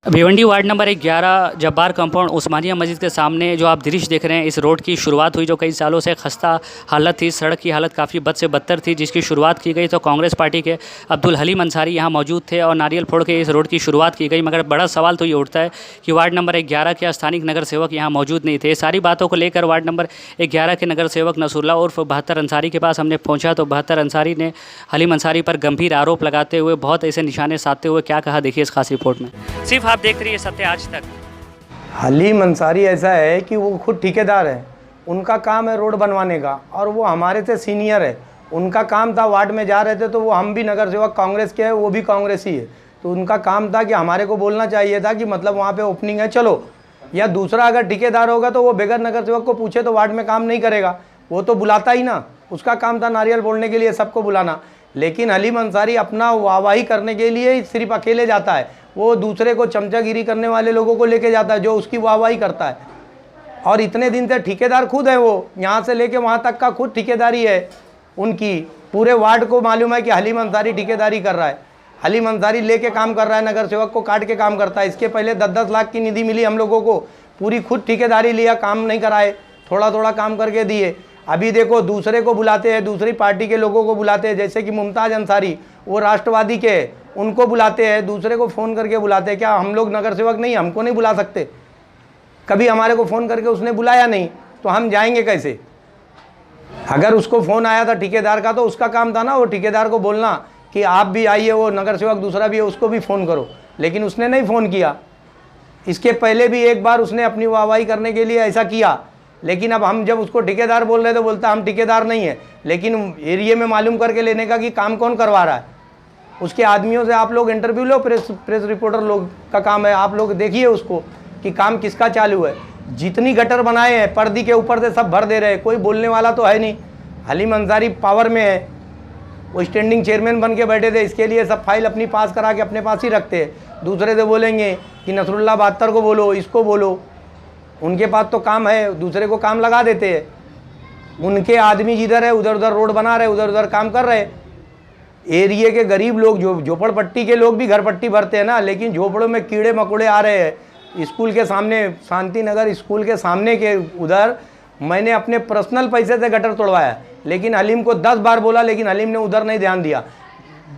Bhiwandi ward number 11 Jabbar compound Usmania Masjid के सामने जो आप दृश्य देख रहे हैं, इस रोड की शुरुआत हुई जो कई सालों से खस्ता हालत थी। सड़क की हालत काफ़ी बद से बदतर थी, जिसकी शुरुआत की गई तो कांग्रेस पार्टी के अब्दुल हलीम अंसारी यहाँ मौजूद थे और नारियल फोड़ के इस रोड की शुरुआत की गई। मगर बड़ा सवाल तो ये उठता है कि वार्ड नंबर 11 के स्थानिक नगर सेवक यहाँ मौजूद नहीं थे। सारी बातों को लेकर वार्ड नंबर 11 के नगर सेवक नसरुल्लाह उर्फ बहत्तर अंसारी के पास हमने पहुँचा तो बहत्तर अंसारी ने हलीम अंसारी पर गंभीर आरोप लगाते हुए, बहुत ऐसे निशाने साधते हुए क्या कहा, देखिए इस खास रिपोर्ट में। सिर्फ आप देख रही है सत्य आज तक। हलीम अंसारी ऐसा है कि वो खुद ठेकेदार है, उनका काम है रोड बनवाने का और वो हमारे से सीनियर है। उनका काम था, वार्ड में जा रहे थे तो वो, हम भी नगर सेवक कांग्रेस के हैं, वो भी कांग्रेसी है, तो उनका काम था कि हमारे को बोलना चाहिए था कि मतलब वहाँ पे ओपनिंग है चलो, या दूसरा अगर ठेकेदार होगा तो वो बगैर नगर सेवक को पूछे तो वार्ड में काम नहीं करेगा, वो तो बुलाता ही ना। उसका काम था नारियल बोलने के लिए सबको बुलाना। लेकिन हलीम अंसारी अपना वाहवाही करने के लिए सिर्फ अकेले जाता है, वो दूसरे को चमचागिरी करने वाले लोगों को लेके जाता है जो उसकी वाहवाही करता है। और इतने दिन से ठेकेदार खुद है, वो यहाँ से लेके वहाँ तक का खुद ठेकेदारी है उनकी। पूरे वार्ड को मालूम है कि हलीम अंसारी ठेकेदारी कर रहा है, हलीम अंसारी लेके काम कर रहा है, नगर सेवक को काट के काम करता है। इसके पहले 10-10 लाख की निधि मिली हम लोगों को, पूरी खुद ठेकेदारी लिया, काम नहीं कराए, थोड़ा थोड़ा काम करके दिए। अभी देखो दूसरे को बुलाते हैं, दूसरी पार्टी के लोगों को बुलाते हैं, जैसे कि मुमताज़ अंसारी वो राष्ट्रवादी के, उनको बुलाते हैं, दूसरे को फ़ोन करके बुलाते हैं। क्या हम लोग नगर सेवक नहीं, हमको नहीं बुला सकते? कभी हमारे को फ़ोन करके उसने बुलाया नहीं तो हम जाएंगे कैसे? अगर उसको फ़ोन आया था ठेकेदार का तो उसका काम था ना वो ठेकेदार को बोलना कि आप भी आइए, वो नगर सेवक दूसरा भी है उसको भी फ़ोन करो, लेकिन उसने नहीं फ़ोन किया। इसके पहले भी एक बार उसने अपनी वाहवाही करने के लिए ऐसा किया, लेकिन अब हम जब उसको ठेकेदार बोल रहे तो बोलता हम ठेकेदार नहीं है, लेकिन एरिया में मालूम करके लेने का कि काम कौन करवा रहा है। उसके आदमियों से आप लोग इंटरव्यू लो, प्रेस रिपोर्टर लोग का काम है, आप लोग देखिए उसको कि काम किसका चालू है। जितनी गटर बनाए हैं पर्दी के ऊपर से सब भर दे रहे हैं, कोई बोलने वाला तो है नहीं। हलीम अंसारी पावर में है, वो स्टैंडिंग चेयरमैन बन के बैठे थे, इसके लिए सब फाइल अपनी पास करा के अपने पास ही रखते हैं। दूसरे से बोलेंगे कि नसरुल्लाह बहत्तर को बोलो, इसको बोलो, उनके पास तो काम है, दूसरे को काम लगा देते हैं। उनके आदमी जिधर है उधर उधर रोड बना रहे, उधर उधर काम कर रहे। एरिया के गरीब लोग, जो झोपड़पट्टी के लोग भी घर पट्टी भरते हैं ना, लेकिन झोपड़ों में कीड़े मकोड़े आ रहे हैं। स्कूल के सामने, शांति नगर स्कूल के सामने के उधर मैंने अपने पर्सनल पैसे से गटर तोड़वाया, लेकिन हलीम को 10 बार बोला, लेकिन हलीम ने उधर नहीं ध्यान दिया।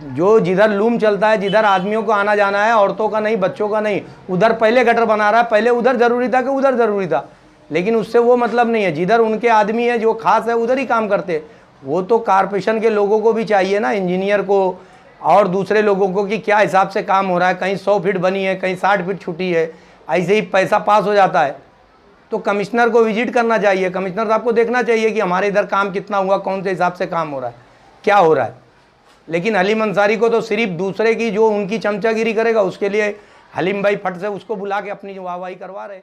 जो जिधर लूम चलता है, जिधर आदमियों को आना जाना है, औरतों का नहीं, बच्चों का नहीं, उधर पहले गटर बना रहा है। पहले उधर ज़रूरी था कि उधर ज़रूरी था, लेकिन उससे वो मतलब नहीं है। जिधर उनके आदमी है जो खास है उधर ही काम करते। वो तो कारपोरेशन के लोगों को भी चाहिए ना, इंजीनियर को और दूसरे लोगों को, कि क्या हिसाब से काम हो रहा है। कहीं 100 फीट बनी है, कहीं 60 फीट छुटी है, ऐसे ही पैसा पास हो जाता है। तो कमिश्नर को विजिट करना चाहिए, कमिश्नर साहब को देखना चाहिए कि हमारे इधर काम कितना हुआ, कौन से हिसाब से काम हो रहा है, क्या हो रहा है। लेकिन हलीम अंसारी को तो सिर्फ दूसरे की जो उनकी चमचागिरी करेगा उसके लिए हलीम भाई फट से उसको बुला के अपनी वाहवाही करवा रहे।